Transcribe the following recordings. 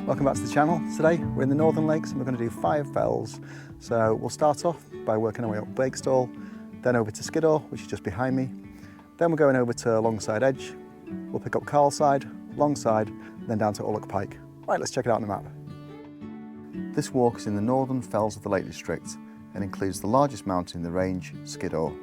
Welcome back to the channel. Today we're in the Northern Lakes and we're going to do 5 fells. So we'll start off by working our way up Bakestall, then over to Skiddaw, which is just behind me. Then we're going over to Longside Edge. We'll pick up Carlside, Longside, then down to Ullock Pike. Right, let's check it out on the map. This walk is in the northern fells of the Lake District and includes the largest mountain in the range, Skiddaw.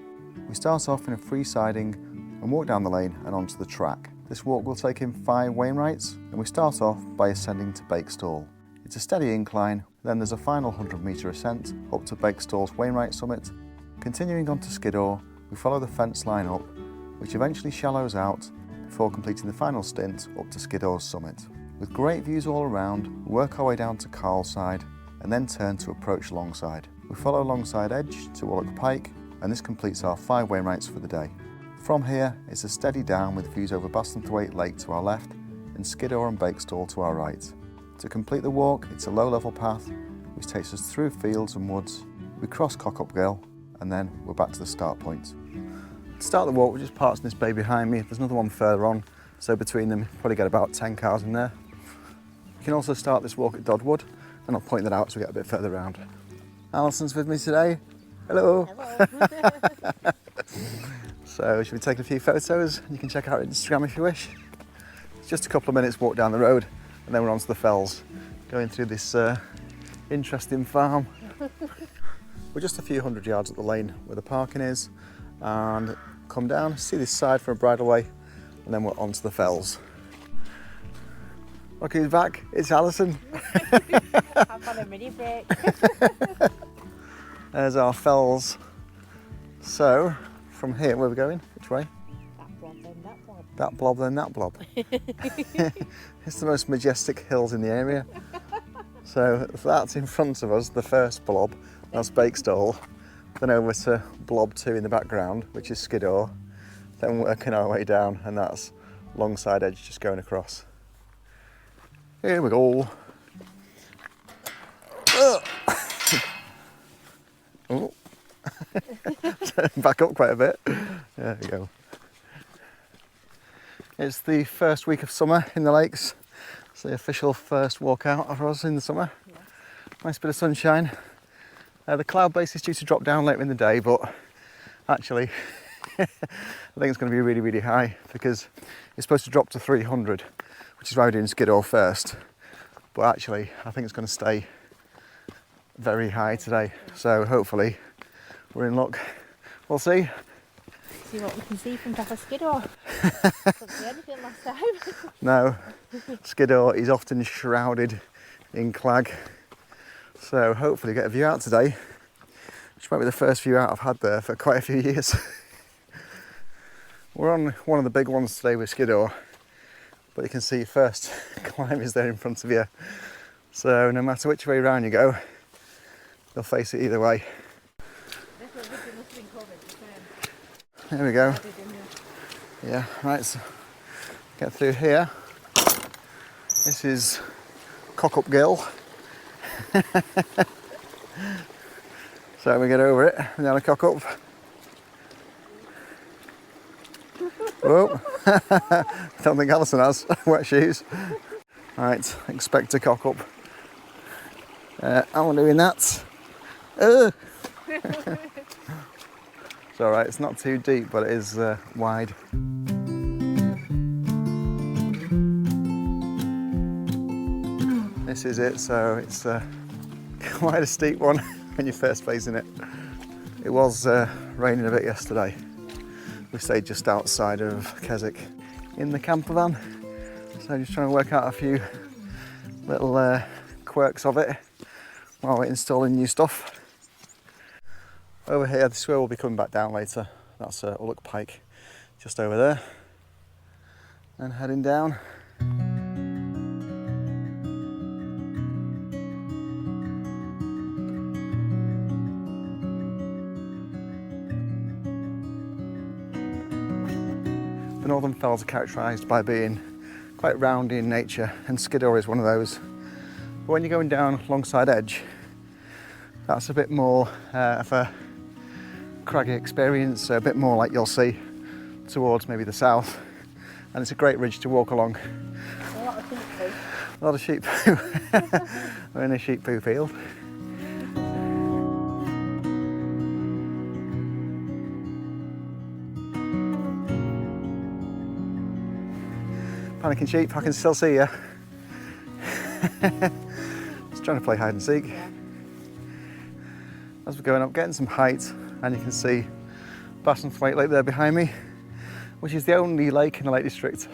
We start off in a free siding and walk down the lane and onto the track. This walk will take in 5 Wainwrights, and we start off by ascending to Bakestall. It's a steady incline, then there's a final 100-metre ascent up to Bakestall's Wainwright summit. Continuing on to Skiddaw, we follow the fence line up, which eventually shallows out before completing the final stint up to Skiddaw's summit. With great views all around, we work our way down to Carlside and then turn to approach Longside. We follow Longside Edge to Ullock Pike, and this completes our 5 Wainwrights for the day. From here, it's a steady down with views over Bassenthwaite Lake to our left and Skiddaw and Bakestall to our right. To complete the walk, it's a low-level path which takes us through fields and woods. We cross Cock-Up Gill and then we're back to the start point. To start the walk, we're just parked in this bay behind me. There's another one further on, so between them, you probably get about 10 cars in there. You can also start this walk at Dodwood, and I'll point that out as we get a bit further around. Alison's with me today. Hello. Hello. So should we take a few photos? You can check out our Instagram if you wish. It's just a couple of minutes walk down the road and then we're onto the fells, going through this interesting farm. We're just a few hundred yards up the lane where the parking is, and come down, see this side for a bridleway, and then we're onto the fells. Look who's back, it's Alison. I've had a mini break. There's our fells. So, from here, where are we going? Which way? That blob, then that blob. That blob, then that blob. It's the most majestic hills in the area. So that's in front of us, the first blob, that's Bakestall. Then over to blob 2 in the background, which is Skiddaw. Then working our way down, and that's Longside Edge just going across. Here we go. Oh. Back up quite a bit. There we go. It's the first week of summer in the lakes. It's the official first walkout for us in the summer. Yes. Nice bit of sunshine. The cloud base is due to drop down later in the day, but actually I think it's going to be really, really high because it's supposed to drop to 300, which is why we're doing Skiddaw first. But actually I think it's going to stay very high today, so hopefully we're in luck. We'll see. See what we can see from top of Skiddaw. Couldn't see anything last time. No, Skiddaw is often shrouded in clag, so hopefully get a view out today, which might be the first view out I've had there for quite a few years. We're on one of the big ones today with Skiddaw, but you can see first climb is there in front of you, so no matter which way round you go, you'll face it either way. There we go. Yeah, right, so get through here. This is Cock-Up Gill. So we get over it, down a cock-up. Whoa, don't think Alison has wet shoes. Right, expect a cock-up. I'm doing that. It's alright, it's not too deep, but it is wide. This is it, so it's quite a steep one when you're first facing it. It was raining a bit yesterday. We stayed just outside of Keswick in the camper van, so just trying to work out a few little quirks of it while we're installing new stuff. Over here, this is where we'll be coming back down later. That's Ullock Pike, just over there. And heading down. The northern fells are characterised by being quite roundy in nature, and Skiddaw is one of those. But when you're going down Longside Edge, that's a bit more of a craggy experience, a bit more like you'll see towards maybe the south, and it's a great ridge to walk along. A lot of people. A lot of sheep poo. We're in a sheep poo field. Panicking sheep, I can still see you. Just trying to play hide and seek. Yeah. As we're going up, getting some height, and you can see Wainwright Lake there behind me, which is the only lake in the Lake District.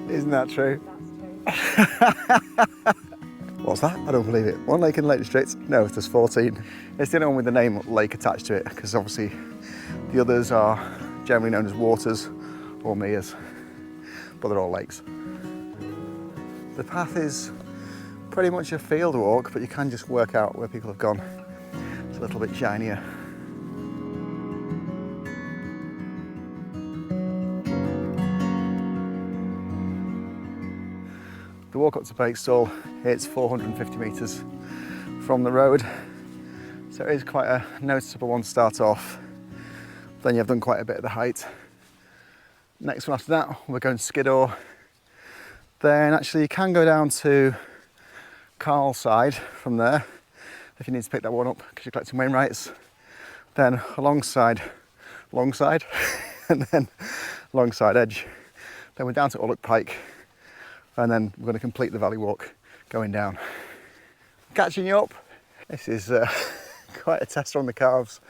Isn't that true? That's true. What's that? I don't believe it. One lake in the Lake District? No, there's 14. It's the only one with the name lake attached to it, because obviously the others are generally known as waters or meres, but they're all lakes. The path is pretty much a field walk, but you can just work out where people have gone. It's a little bit shinier. The walk up to Bakestall, it's 450 metres from the road, so it is quite a noticeable one to start off. Then you've done quite a bit of the height. Next one after that, we're going to Skiddaw. Then actually you can go down to Carl's side from there if you need to pick that one up because you're collecting Wainwrights. Then alongside, and then alongside Edge. Then we're down to Ullock Pike, and then we're going to complete the valley walk going down. Catching you up. This is quite a test on the calves.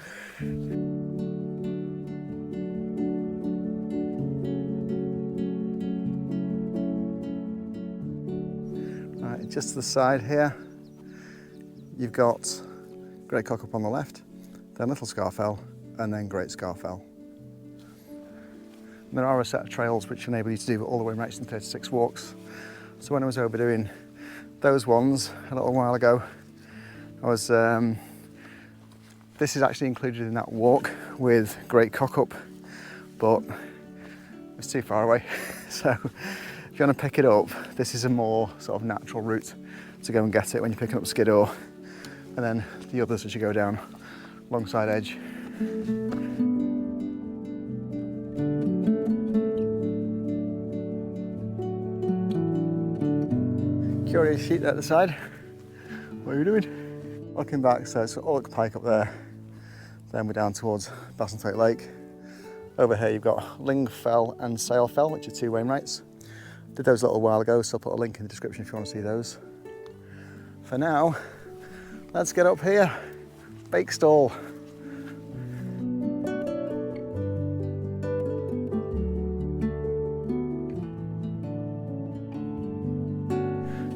Right, just to the side here, you've got Great Cock up on the left, then Little Scarfell, and then Great Scarfell. And there are a set of trails which enable you to do all the Wainwrights in 36 walks. So when I was over doing those ones a little while ago, I was, this is actually included in that walk with Great Cock up, but it's too far away. So if you want to pick it up, this is a more sort of natural route to go and get it when you're picking up Skiddaw, and then the others as you go down alongside Edge. Curious sheep at the side. What are you doing? Looking back, so it's Ullock Pike up there. Then we're down towards Bakestall Lake. Over here you've got Ling Fell and Sail Fell, which are two Wainwrights. Did those a little while ago, so I'll put a link in the description if you want to see those. For now, let's get up here. Bakestall.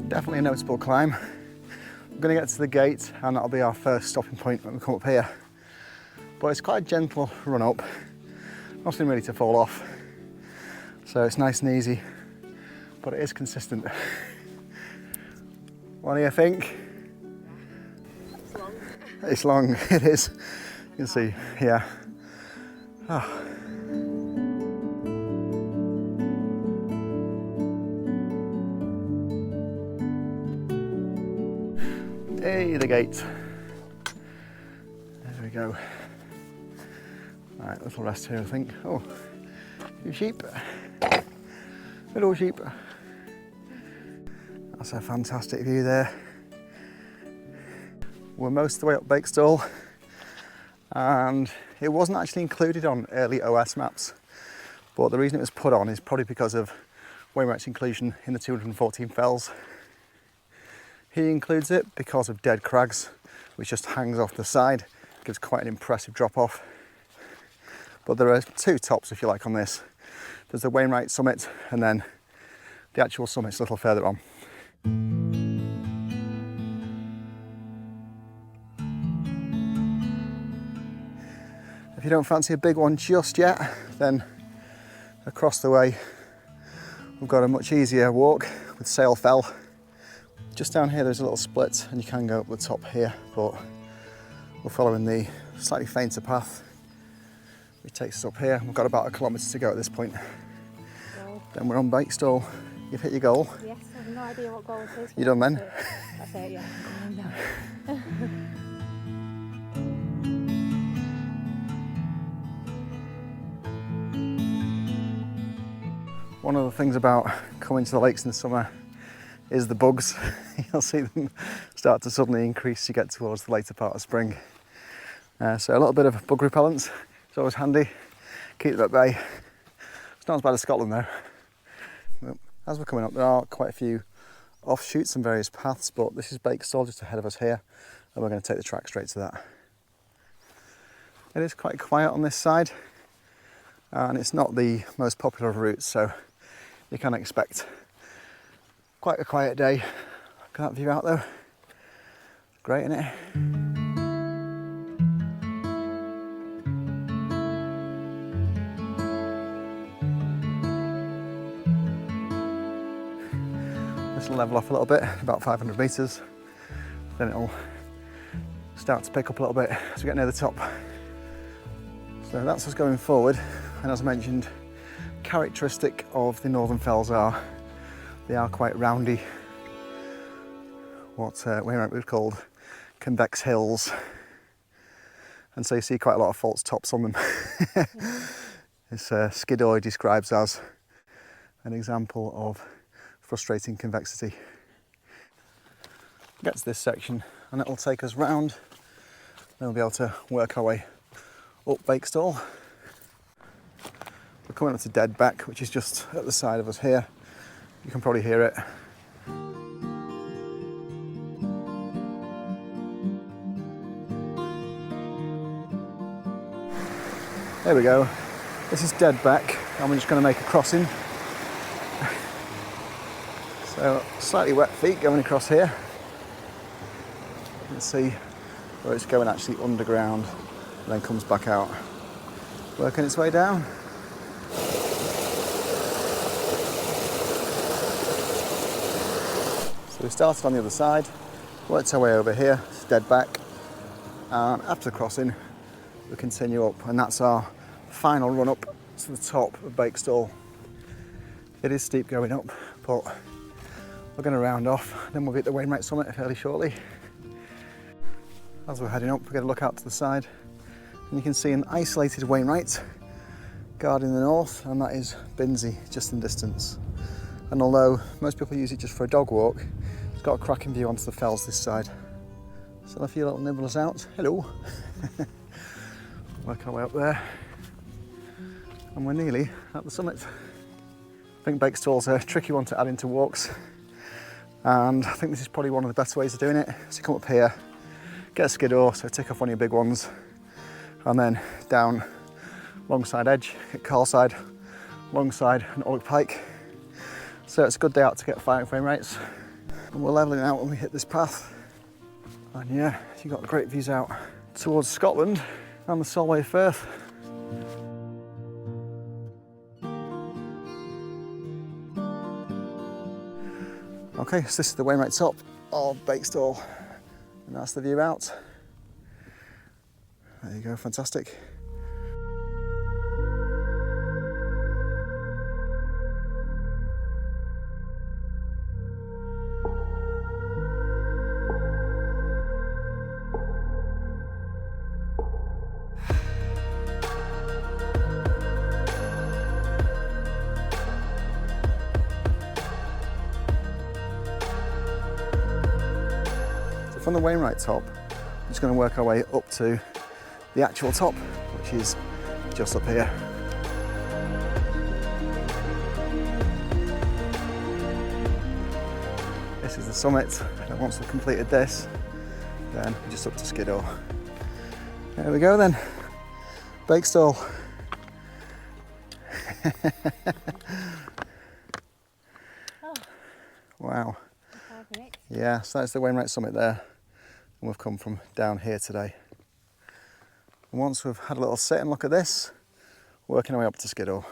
Definitely a noticeable climb. We're going to get to the gate and that'll be our first stopping point when we come up here. But it's quite a gentle run up, nothing really to fall off. So it's nice and easy, but it is consistent. What do you think? It's long. It's long, it is. You can see, yeah. Oh. Hey, the gate. There we go. Right, little rest here, I think. Oh, few sheep. Hello, sheep. That's a fantastic view there. We're most of the way up Bakestall, and it wasn't actually included on early OS maps, but the reason it was put on is probably because of Wainwright's inclusion in the 214 fells. He includes it because of Dead Crags, which just hangs off the side, gives quite an impressive drop off. But there are two tops, if you like, on this. There's the Wainwright summit, and then the actual summit's a little further on. If you don't fancy a big one just yet, then across the way we've got a much easier walk with Sail Fell. Just down here there's a little split and you can go up the top here, but we're following the slightly fainter path which takes us up here. We've got about 1 kilometre to go at this point. Goal. Then we're on Bakestall. You've hit your goal. Yes, I have no idea what goal it is. You done then? That's it, yeah. I'm done. One of the things about coming to the lakes in the summer is the bugs. You'll see them start to suddenly increase as you get towards the later part of spring. So a little bit of bug repellent is always handy. Keep them at bay. It's not as bad as Scotland though. But as we're coming up, there are quite a few offshoots and various paths, but this is Bakestall just ahead of us here, and we're going to take the track straight to that. It is quite quiet on this side, and it's not the most popular of routes, so you can expect quite a quiet day. Look at that view out though. Great, isn't it? This will level off a little bit, about 500 metres. Then it'll start to pick up a little bit as we get near the top. So that's us going forward, and as I mentioned, characteristic of the Northern Fells are they are quite roundy, what Wainwright would have called convex hills, and so you see quite a lot of false tops on them. This Skiddaw describes as an example of frustrating convexity. Get to this section and it'll take us round, then we'll be able to work our way up Bakestall. We're coming up to Dead Beck, which is just at the side of us here. You can probably hear it. There we go. This is Dead Beck, and we're just going to make a crossing. So slightly wet feet going across here. You can see where it's going actually underground and then comes back out, working its way down. So we started on the other side, worked our way over here, it's Dead Beck, and after the crossing we continue up, and that's our final run up to the top of Bakestall. It is steep going up, but we're going to round off, then we'll be at the Wainwright summit fairly shortly. As we're heading up, we get a look out to the side, and you can see an isolated Wainwright guarding the north, and that is Binsey, just in distance. And although most people use it just for a dog walk, it's got a cracking view onto the fells this side. So a few little nibblers out. Hello. Work our way up there, and we're nearly at the summit. I think Bakestall's a tricky one to add into walks, and I think this is probably one of the better ways of doing it. So you come up here, get a Skiddaw, so tick off one of your big ones, and then down Longside Edge, get Carlside, Longside and Ullock Pike. So it's a good day out to get 5 Wainwrights. And we're levelling out when we hit this path. And yeah, you've got great views out towards Scotland and the Solway Firth. Okay, so this is the Wainwright top of Bakestall, and that's the view out. There you go, fantastic. From the Wainwright top, we're just going to work our way up to the actual top, which is just up here. This is the summit, and once we've completed this, then we're just up to Skiddaw. There we go then, Bakestall. Oh. Wow. 5 minutes. Yeah, so that's the Wainwright summit there. And we've come from down here today. And once we've had a little sit and look at this, working our way up to Skiddaw.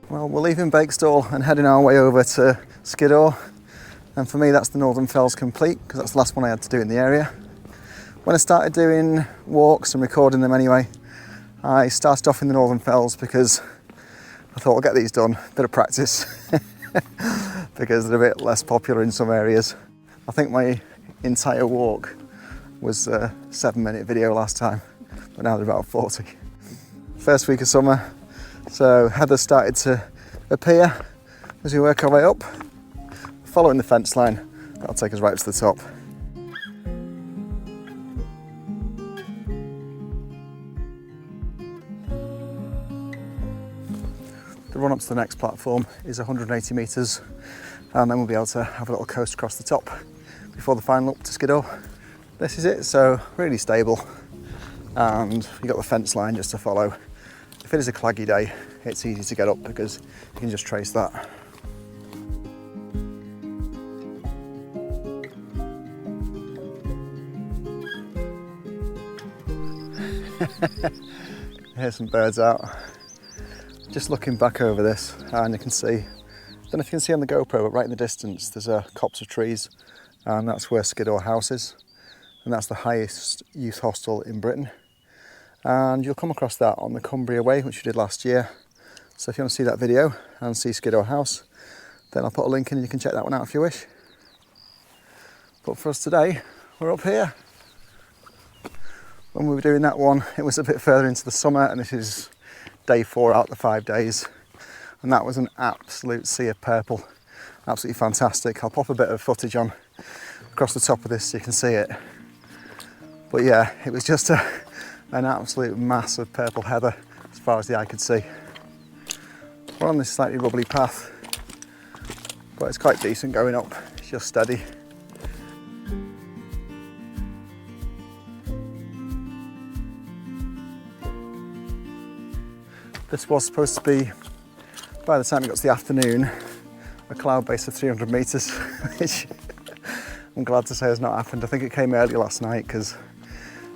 Well, we're leaving Bakestall and heading our way over to Skiddaw. And for me, that's the Northern Fells complete, because that's the last one I had to do in the area. When I started doing walks and recording them anyway, I started off in the Northern Fells because I thought I'll get these done, a bit of practice, because they're a bit less popular in some areas. I think my entire walk was a 7-minute video last time, but now they're about 40. First week of summer, so heather started to appear as we work our way up. Following the fence line, that'll take us right to the top. The run up to the next platform is 180 metres, and then we'll be able to have a little coast across the top before the final up to Skiddaw. This is it, so really stable, and you've got the fence line just to follow. If it is a claggy day, it's easy to get up because you can just trace that. Here's some birds out. Just looking back over this, and you can see, I don't know if you can see on the GoPro, but right in the distance there's a copse of trees, and that's where Skiddaw House is, and that's the highest youth hostel in Britain. And you'll come across that on the Cumbria Way, which we did last year. So if you want to see that video and see Skiddaw House, then I'll put a link in and you can check that one out if you wish. But for us today, we're up here. When we were doing that one, it was a bit further into the summer, and this is day 4 out of the 5 days. And that was an absolute sea of purple. Absolutely fantastic. I'll pop a bit of footage on across the top of this so you can see it. But yeah, it was just an absolute mass of purple heather as far as the eye could see. We're on this slightly rubbly path, but it's quite decent going up. It's just steady. This was supposed to be, by the time it got to the afternoon, a cloud base of 300 metres, which I'm glad to say has not happened. I think it came early last night because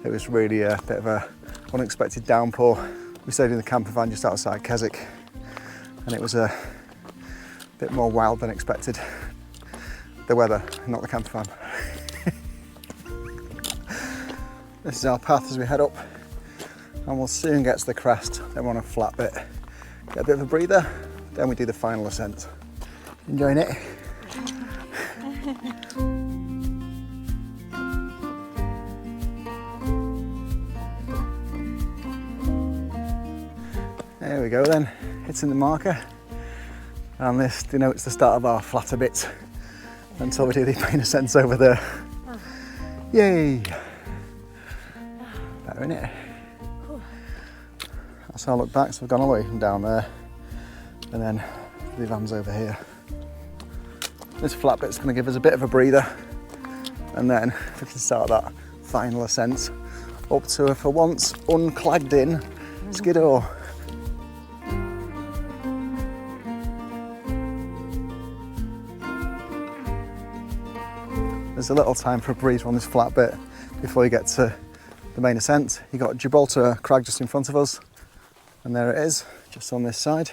it was really a bit of a unexpected downpour. We stayed in the camper van just outside Keswick, and it was a bit more wild than expected. The weather, not the camper van. This is our path as we head up, and we'll soon get to the crest. Then we're on a flat bit, get a bit of a breather, then we do the final ascent. Enjoying it? There we go then, hitting the marker, and this denotes the start of our flatter bit until we do the main ascents over there. Yay! Better, innit? That's how I look back, so we've gone all the way from down there, and then the van's over here. This flat bit's going to give us a bit of a breather, and then we can start that final ascent up to a for once unclagged in Skiddaw. There's a little time for a breather on this flat bit before you get to the main ascent. You've got Gibraltar Crag just in front of us, and there it is, just on this side.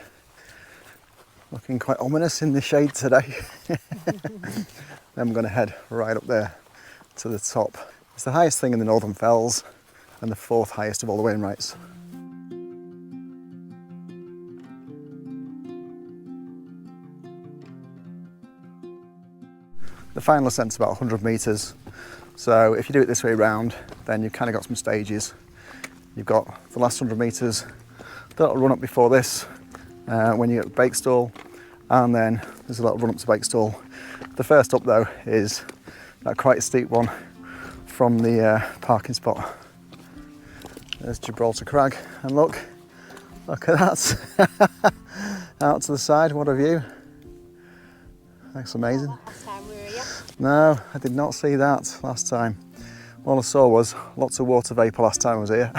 Looking quite ominous in the shade today. Then we're going to head right up there to the top. It's the highest thing in the Northern Fells and the 4th highest of all the Wainwrights. The final ascent's about 100 metres, so if you do it this way round, then you've kind of got some stages. You've got the last 100 metres that'll run up before this when you get to Bakestall, and then there's a little run up to Bakestall. The first up though is that quite steep one from the parking spot. There's Gibraltar Crag, and look at that. Out to the side, what a view. That's amazing. Last time we were here. No, I did not see that last time. All I saw was lots of water vapour last time I was here.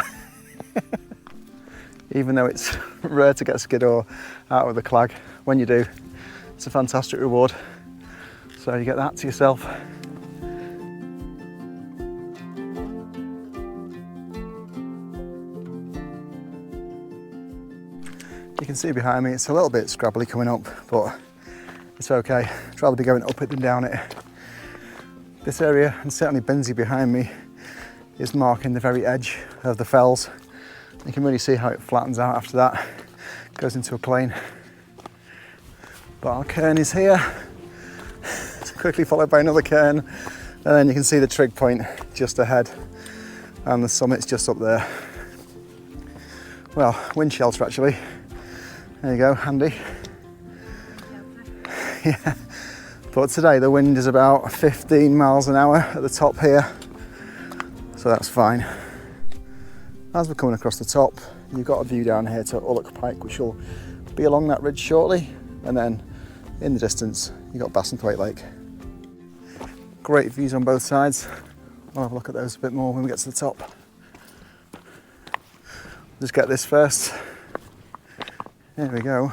Even though it's rare to get Skiddaw out of the clag, when you do, it's a fantastic reward. So you get that to yourself. You can see behind me, it's a little bit scrabbly coming up, but it's okay. I'd rather be going up it than down it. This area, and certainly Benzie behind me, is marking the very edge of the fells. You can really see how it flattens out after that, goes into a plain. But our cairn is here. It's quickly followed by another cairn, And then you can see the trig point just ahead and the summit's just up there. Well, wind shelter actually. There you go, handy. Yeah. But today the wind is about 15 miles an hour at the top here, so that's fine. As we're coming across the top, you've got a view down here to Ullock Pike, which will be along that ridge shortly, and then in the distance you've got Bassenthwaite Lake. Great views on both sides. I'll have a look at those a bit more when we get to the top. Just get this first. There we go.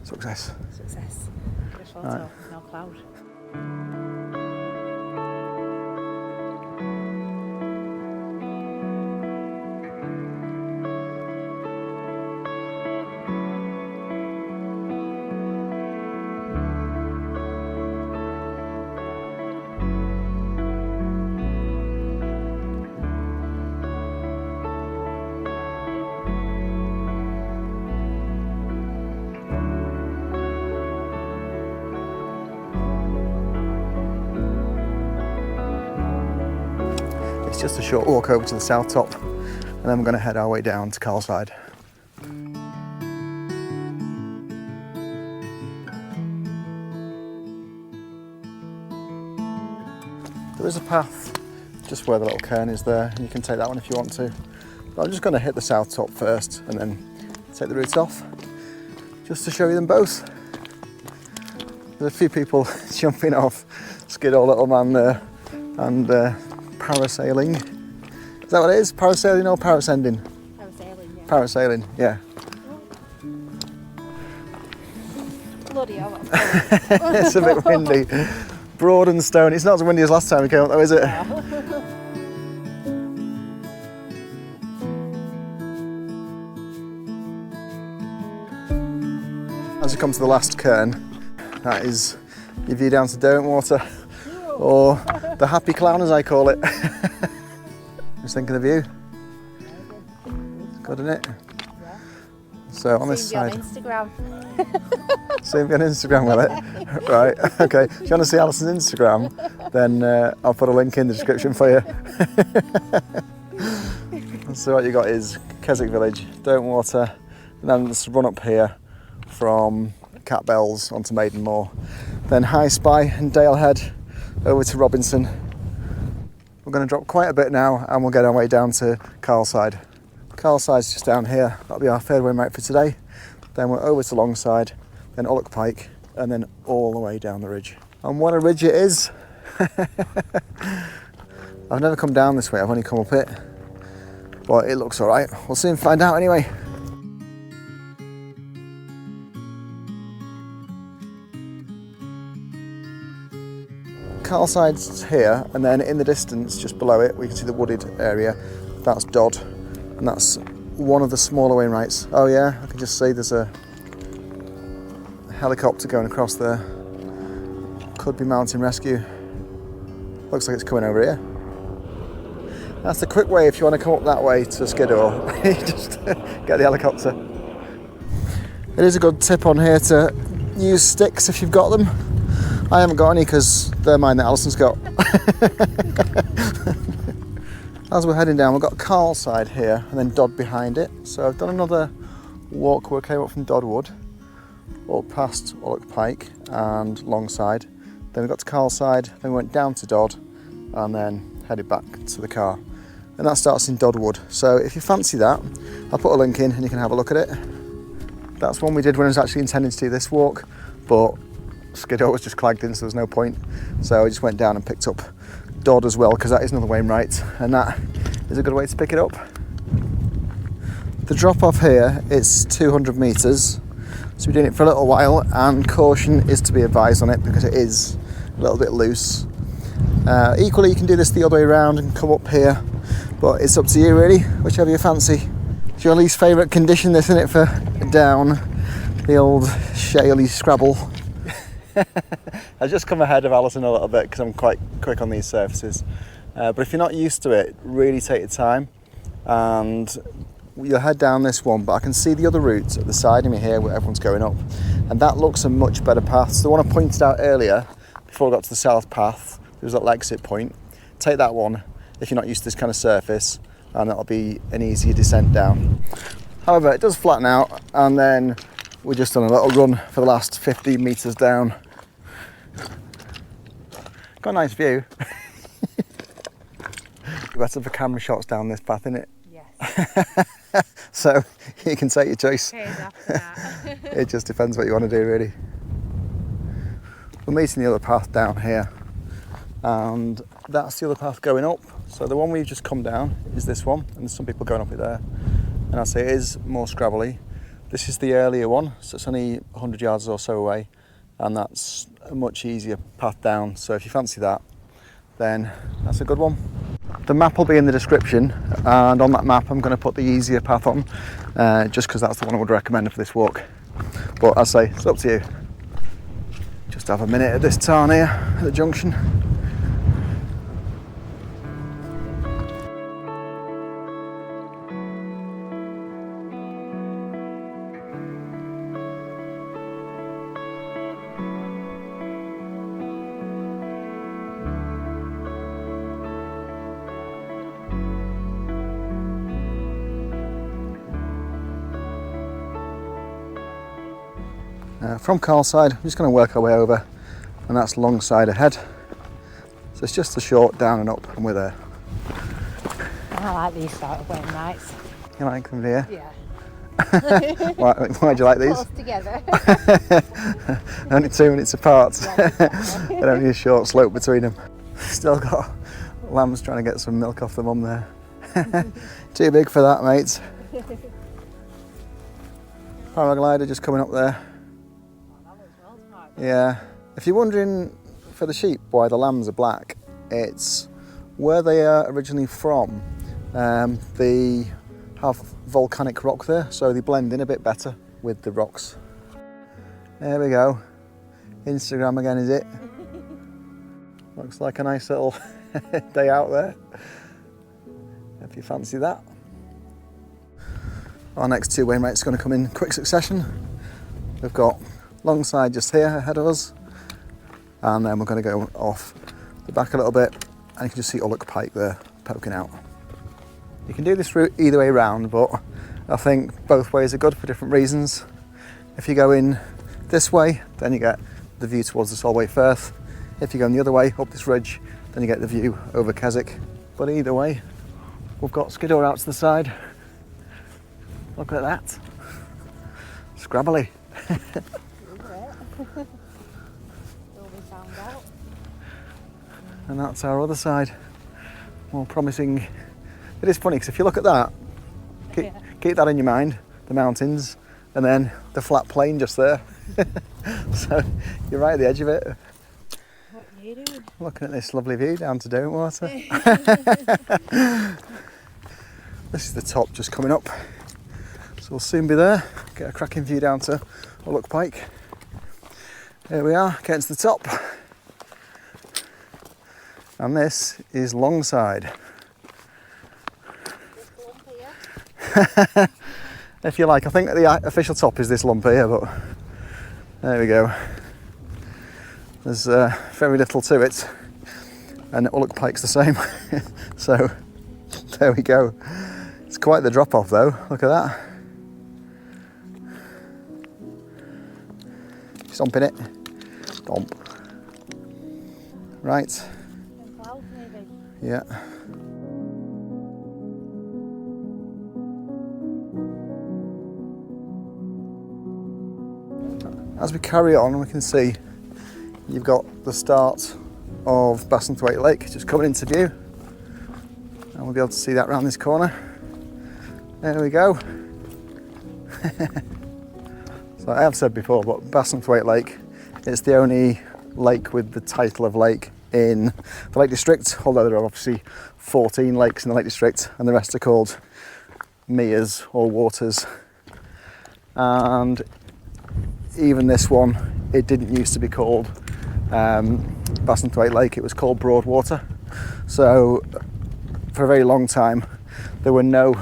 Success. Success. Good photo, Right. no cloud. It's just a short walk over to the south top, and then we're going to head our way down to Carlside. There is a path just where the little cairn is there, and you can take that one if you want to. But I'm just going to hit the south top first and then take the route off, just to show you them both. There's a few people jumping off Skiddaw little man there and parasailing. Is that what it is? Parasailing or parascending? Parasailing, yeah. Parasailing, yeah. Bloody hell, that's cold. It's a bit windy. Broad and stone. It's not as windy as last time we came up though, is it? As you come to the last cairn, that is your view down to Derwentwater, or the Happy Clown as I call it. Just think of the view. It's good, isn't it? Yeah. So on this Soon be side. on Instagram. Soon be on Instagram, will it? Right, okay. If you want to see Alison's Instagram, then I'll put a link in the description for you. So what you got is Keswick Village, Derwentwater, and then let's run up here from Cat Bells onto Maidenmoor, then High Spy and Dalehead over to Robinson. We're going to drop quite a bit now and we'll get our way down to Carlside. Carlside's just down here. That'll be our third wainwright for today. Then we're over to Longside, then Ullock Pike, and then all the way down the ridge. And what a ridge it is! I've never come down this way, I've only come up it. But it looks alright. We'll soon find out anyway. Carlside's here, and then in the distance, just below it, we can see the wooded area. That's Dodd, and that's one of the smaller wainwrights. Oh yeah, I can just see there's a helicopter going across there. Could be mountain rescue. Looks like it's coming over here. That's the quick way if you want to come up that way to Skiddaw. You just get the helicopter. It is a good tip on here to use sticks if you've got them. I haven't got any because they're mine that Alison's got. As we're heading down, we've got Carlside here and then Dodd behind it. So I've done another walk where I came up from Dodd Wood, up past Ullock Pike and Longside. Then we got to Carlside, then we went down to Dodd and then headed back to the car. And that starts in Dodd Wood. So if you fancy that, I'll put a link in and you can have a look at it. That's one we did when I was actually intending to do this walk, but Skiddaw was just clagged in, so there's no point. So I just went down and picked up Dodd as well, because that is another wainwright, and that is a good way to pick it up. The drop off here is 200 metres, so we're doing it for a little while, and caution is to be advised on it because it is a little bit loose. Equally, you can do this the other way around and come up here, but it's up to you really, whichever you fancy. It's your least favourite condition, this, isn't it, for down the old shaly scrabble. I've just come ahead of Alison a little bit because I'm quite quick on these surfaces. But if you're not used to it, really take your time and you'll head down this one, but I can see the other route at the side of me here where everyone's going up, and that looks a much better path. So the one I pointed out earlier, before I got to the south path, there was that exit point. Take that one if you're not used to this kind of surface, and that'll be an easier descent down. However, it does flatten out, and then we're just on a little run for the last 15 metres down. Got a nice view. Better for camera shots down this path, innit? Yes. So you can take your choice. Okay, after that. It just depends what you want to do, really. We're meeting the other path down here, and that's the other path going up. So the one we've just come down is this one, and there's some people going up it there. And I'd say it is more scrabbly. This is the earlier one, so it's only 100 yards or so away, and that's a much easier path down. So if you fancy that, then that's a good one. The map will be in the description, and on that map I'm going to put the easier path on, just because that's the one I would recommend for this walk. But I say, it's up to you. Just have a minute at this tarn here at the junction. From Carlside, we're just going to work our way over, and that's long side ahead. So it's just a short down and up, and we're there. I like these sort of Wainwrights. You like them here? Yeah. Why do you like these? Close together. Only 2 minutes apart. Yeah, exactly. But only a short slope between them. Still got lambs trying to get some milk off the mum there. Too big for that, mate. Paraglider just coming up there. Yeah, if you're wondering for the sheep why the lambs are black, it's where they are originally from. They have volcanic rock there, so they blend in a bit better with the rocks. There we go. Instagram again, is it? Looks like a nice little day out there, if you fancy that. Our next 2 Wainwrights are going to come in quick succession. We've got long side just here ahead of us, and then we're going to go off the back a little bit, and you can just see Ullock Pike there poking out. You can do this route either way round, but I think both ways are good for different reasons. If you go in this way, then you get the view towards the Solway Firth. If you go the other way up this ridge, then you get the view over Keswick. But either way, we've got Skiddaw out to the side. Look at that. Scrabbly. And that's our other side. More promising. It is funny because if you look at that, keep that in your mind, the mountains, and then the flat plain just there. So you're right at the edge of it. What are you doing? Looking at this lovely view down to Donewater. This is the top just coming up. So we'll soon be there. Get a cracking view down to Ullock Pike. Here we are, getting to the top. And this is Longside. If you like, I think the official top is this lump here, but there we go. There's very little to it, and Ullock Pike's the same. So there we go. It's quite the drop off though, look at that. Stomping it. Stomp. Right. Yeah. As we carry on, we can see you've got the start of Bassenthwaite Lake just coming into view, and we'll be able to see that round this corner. There we go. So I have said before, but Bassenthwaite Lake, it's the only lake with the title of lake in the Lake District, although there are obviously 14 lakes in the Lake District, and the rest are called meres or waters. And even this one, it didn't used to be called Bassenthwaite Lake, it was called Broadwater. So for a very long time there were no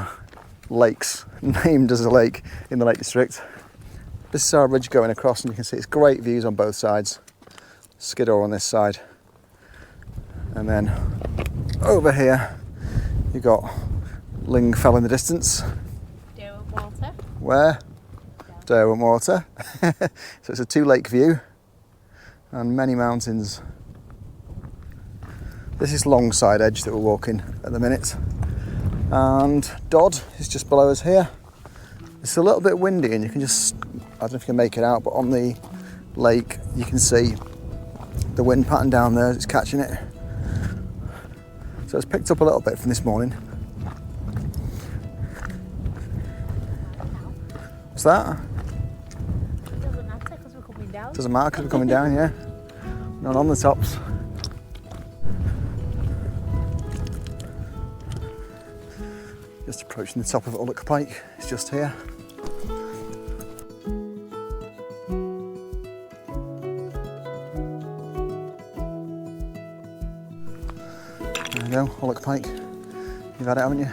lakes named as a lake in the Lake District. This is our ridge going across, and you can see it's great views on both sides. Skiddaw on this side, and then over here you've got Ling Fell in the distance. Doe and water. Where? Doe and water. So it's a 2-lake view and many mountains. This is Longside Edge that we're walking at the minute, and Dodd is just below us here. It's a little bit windy, and you can just, I don't know if you can make it out, but on the lake you can see the wind pattern down there, it's catching it. So it's picked up a little bit from this morning. What's that? It doesn't matter because we're coming down. Doesn't matter because we're coming down, yeah. Not on the tops. Just approaching the top of Ullock Pike, it's just here. There we go, Ullock Pike. You've had it, haven't you?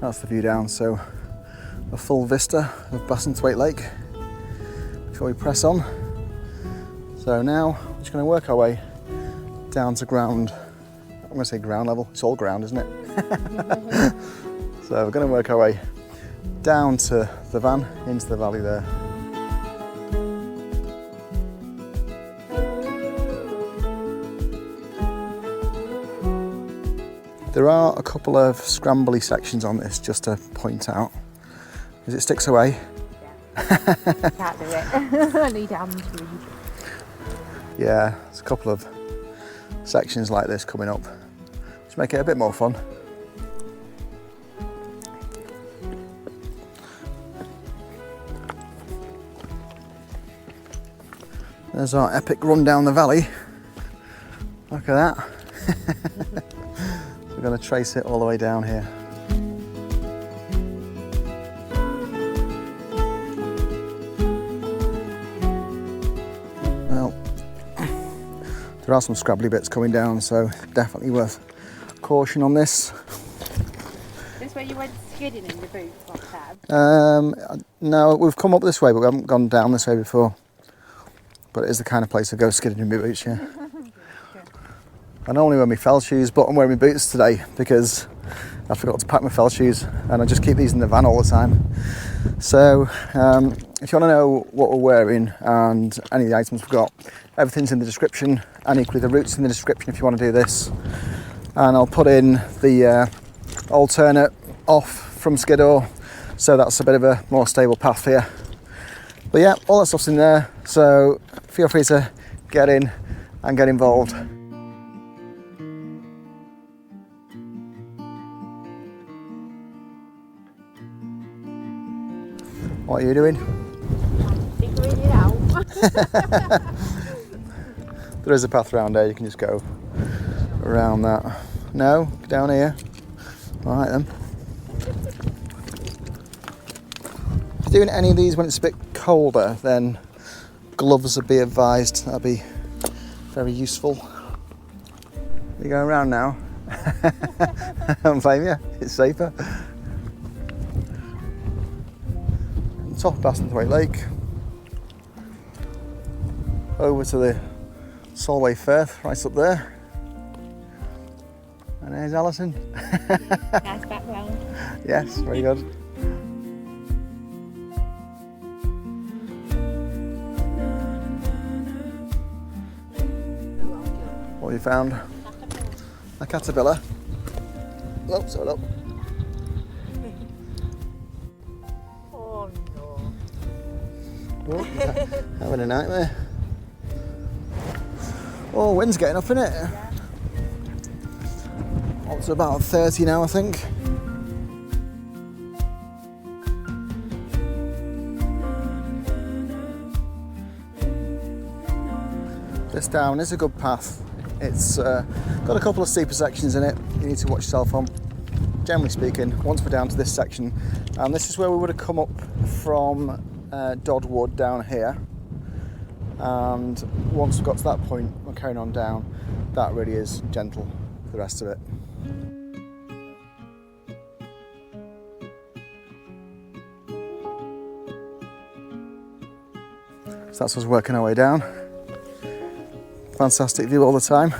That's the view down, so a full vista of Bassenthwaite Lake before we press on. So now we're just going to work our way down to ground. I'm going to say ground level, it's all ground, isn't it? So we're going to work our way down to the van, into the valley there. There are a couple of scrambly sections on this, just to point out, as it sticks away. Yeah. Can't do it. I need hands to read. Yeah, there's a couple of sections like this coming up, to make it a bit more fun. There's our epic run down the valley. Look at that. We're going to trace it all the way down here. Well, there are some scrabbly bits coming down, so definitely worth caution on this. This where you went skidding in your boots last time? No, we've come up this way, but we haven't gone down this way before. But it is the kind of place to go skidding in my boots, yeah. I normally wear my fell shoes, but I'm wearing my boots today because I forgot to pack my fell shoes, and I just keep these in the van all the time. So if you want to know what we're wearing and any of the items we've got, everything's in the description, and equally the route's in the description if you want to do this. And I'll put in the alternate off from Skiddaw, so that's a bit of a more stable path here. But yeah, all that stuff's in there, so feel free to get in and get involved. What are you doing? Figuring it out. There is a path around there, you can just go around that. No, down here. Alright then. If you're doing any of these when it's a bit colder, then gloves would be advised. That'd be very useful. You're going around now? I don't blame you, it's safer. Top of Bassenthwaite Lake, over to the Solway Firth, right up there. And there's Alison. Nice background. Yes, very good. What have you found? A caterpillar. Oh, sorry, look. Oh no. Oh, having a nightmare. Oh, wind's getting up, isn't it? Yeah. Up to about 30 now, I think. This down is a good path. It's got a couple of steeper sections in it you need to watch yourself on. Generally speaking, once we're down to this section, and this is where we would have come up from Dodwood down here, and once we've got to that point, we're carrying on down. That really is gentle for the rest of it. So that's us working our way down. Fantastic view all the time.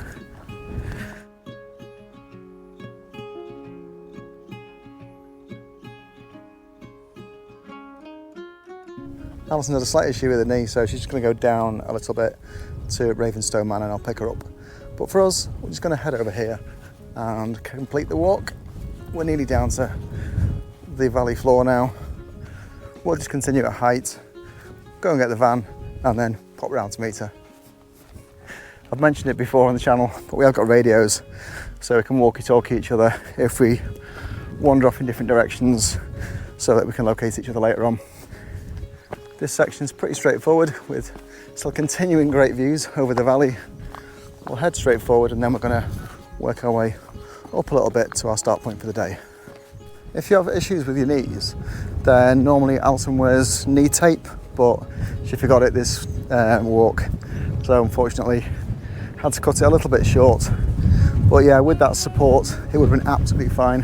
Alison had a slight issue with her knee, so she's just going to go down a little bit to Ravenstone Man and I'll pick her up. But for us, we're just going to head over here and complete the walk. We're nearly down to the valley floor now. We'll just continue at height, go and get the van, and then pop round to meet her. I've mentioned it before on the channel, but we have got radios, so we can walkie-talkie each other if we wander off in different directions, so that we can locate each other later on. This section is pretty straightforward, with still continuing great views over the valley. We'll head straight forward and then we're going to work our way up a little bit to our start point for the day. If you have issues with your knees, then normally Alison wears knee tape, but she forgot it this walk, so unfortunately had to cut it a little bit short. But yeah, with that support it would have been absolutely fine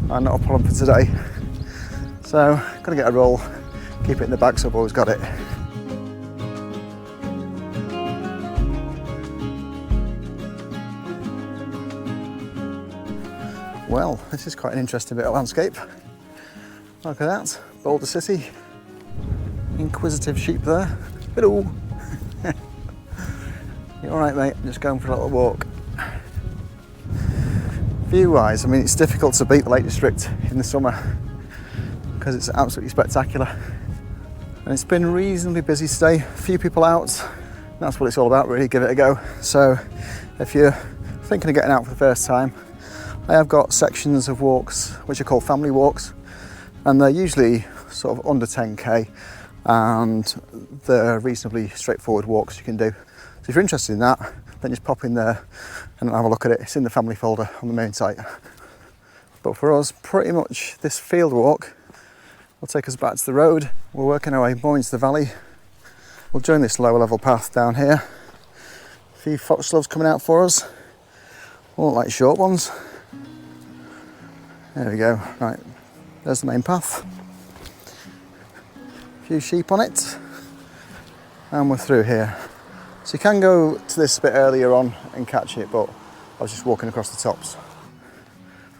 and not a problem for today. So gonna get a roll, keep it in the bag so I've always got it. Well, this is quite an interesting bit of landscape. Look at that, Boulder City. Inquisitive sheep there. Hello. You alright mate? I'm just going for a little walk. View wise, I mean it's difficult to beat the Lake District in the summer because it's absolutely spectacular. And it's been reasonably busy today, a few people out. That's what it's all about really, give it a go. So if you're thinking of getting out for the first time, I have got sections of walks which are called family walks, and they're usually sort of under 10k and they're reasonably straightforward walks you can do. So if you're interested in that, then just pop in there and have a look at it. It's in the family folder on the main site. But for us, pretty much this field walk will take us back to the road. We're working our way more into the valley. We'll join this lower level path down here. A few foxgloves coming out for us. All like short ones. There we go, right, there's the main path. A few sheep on it, and we're through here. So you can go to this bit earlier on and catch it, but I was just walking across the tops.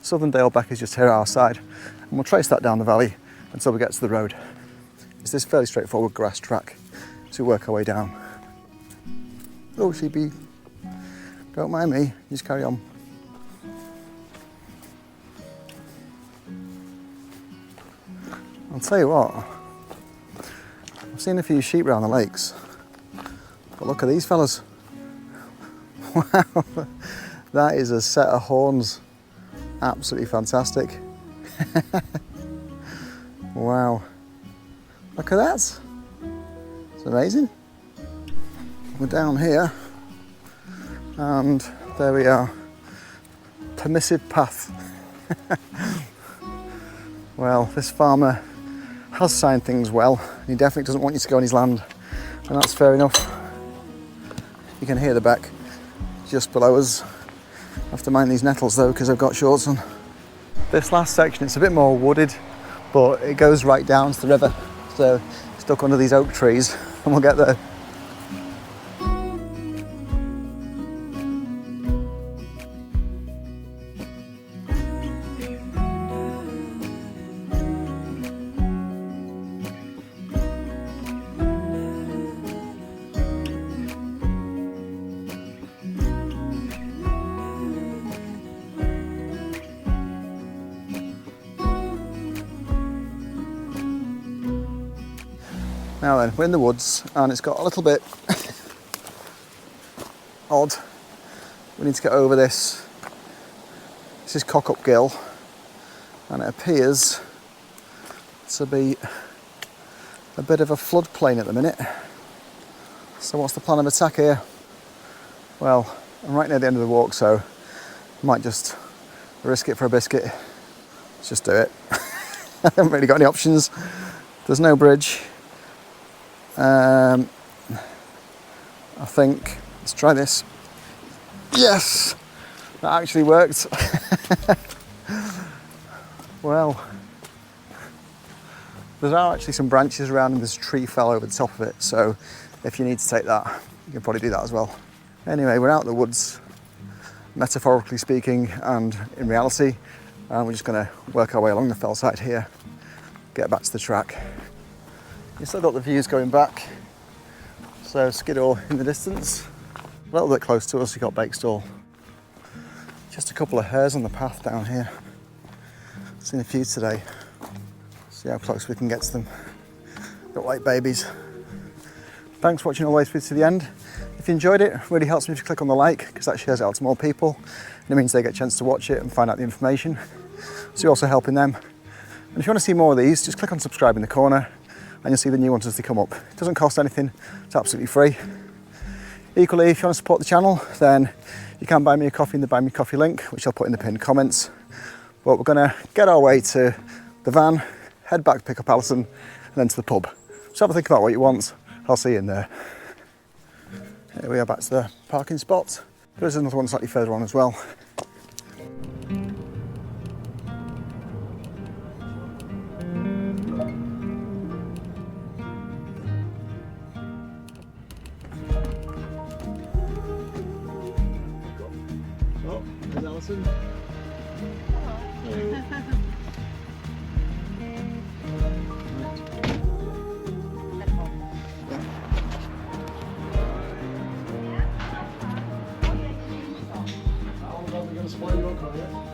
Southern Dale Beck is just here at our side, and we'll trace that down the valley until we get to the road. It's this fairly straightforward grass track to work our way down. Oh, sheepy, don't mind me, just carry on. I'll tell you what, I've seen a few sheep around the lakes, but look at these fellas. Wow, that is a set of horns. Absolutely fantastic. Wow, look at that. It's amazing. We're down here, and there we are. Permissive path. Well, this farmer has signed things well. He definitely doesn't want you to go on his land, and that's fair enough. You can hear the beck just below us. I have to mind these nettles though because I've got shorts on. This last section, it's a bit more wooded, but it goes right down to the river. So stuck under these oak trees and we'll get there. Now then, we're in the woods and it's got a little bit odd. We need to get over this. This is Cock-up Gill and it appears to be a bit of a floodplain at the minute. So what's the plan of attack here? Well, I'm right near the end of the walk, so I might just risk it for a biscuit. Let's just do it. I haven't really got any options. There's no bridge. I think, let's try this. Yes, that actually worked. Well, there are actually some branches around and there's a tree fell over the top of it, so if you need to take that, you can probably do that as well. Anyway, we're out in the woods, metaphorically speaking, and in reality, and we're just going to work our way along the fell side here, get back to the track. You've still got the views going back, so Skiddaw in the distance. A little bit close to us, you've got Bakestall. Just a couple of hares on the path down here. Seen a few today. See how close we can get to them. Got white babies. Thanks for watching all the way through to the end. If you enjoyed it, it really helps me if you click on the like, because that shares it out to more people. And it means they get a chance to watch it and find out the information. So you're also helping them. And if you want to see more of these, just click on subscribe in the corner and you'll see the new ones as they come up. It doesn't cost anything, it's absolutely free. Equally, if you want to support the channel, then you can buy me a coffee in the Buy Me Coffee link, which I'll put in the pinned comments. But we're going to get our way to the van, head back, pick up Alison, and then to the pub. So have a think about what you want. I'll see you in there. Here we are back to the parking spot. There's another one slightly further on as well. Oh, there's Alison. Spoil your car, yeah?